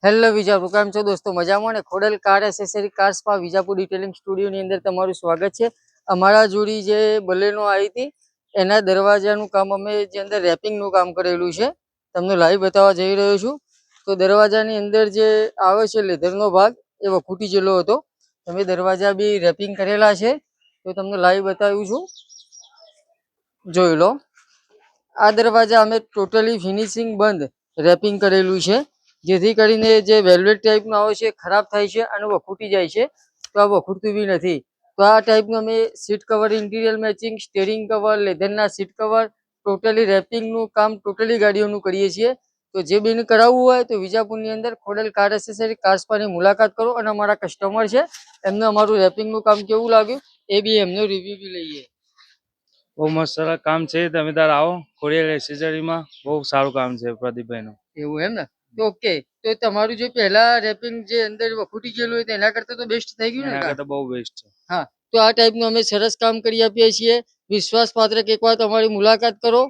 Hello Vijapur, કેમ છો દોસ્તો? મજામાં ને? Khodal car accessory car spa Vijapur detailing સ્ટુડિયોની અંદર તમારું સ્વાગત છે. અમારા જોડી જે બલેનો આવી હતી એના દરવાજાનું કામ અમે જે અંદર રેપિંગનું કામ કરેલું છે, તમને લાઈવ બતાવવા જઈ રહ્યો છું. તો દરવાજાની અંદર જે આવે છે લેધરનો ભાગ એ વખૂટી જેલો હતો. તમે દરવાજા બી રેપિંગ કરેલા છે, તો તમને લાઈવ બતાવ્યું છું, જોઈ લો. આ દરવાજા અમે ટોટલી ફિનિશિંગ બંધ રેપિંગ કરેલું છે, જેથી કરીને જે વેલ્વેટ ટાઈપનું આવે છે ખરાબ થાય છે અને વખૂટી જાય છે, તો આ વખૂટતું બી નથી. તો આ ટાઈપનું અમે seat cover, interior matching, steering cover, લેધરના સીટ કવર, ટોટલી રેપિંગનું કામ ટોટલી ગાડીઓનું કરીએ છીએ. તો જે બેને કરાવવું હોય તો વિજાપુરની અંદર ખોડલ કાર એસેસરી કાર સ્પાની મુલાકાત કરો. અને અમારા કસ્ટમર છે, એમને અમારું રેપિંગનું કામ કેવું લાગ્યું એ બી એમનો રિવ્યુ બી લઈએ. બહુ મસ્ત સરસ કામ છે. તમે તાર આવો ખોડિયાર એસેસરીમાં, બહુ સારું કામ છે પ્રદીપભાઈનું. એવું એમ ને? તો ઓકે. તો તમારું જે પહેલા રેપિંગ જે અંદર વખૂટી ગયેલું હોય એના કરતા તો બેસ્ટ થઈ ગયું ને? એના કરતા બહુ બેસ્ટ છે. હા, તો આ ટાઈપનું અમે સરસ કામ કરી આપીએ છીએ. વિશ્વાસપાત્ર, એકવાર તમારી મુલાકાત કરો.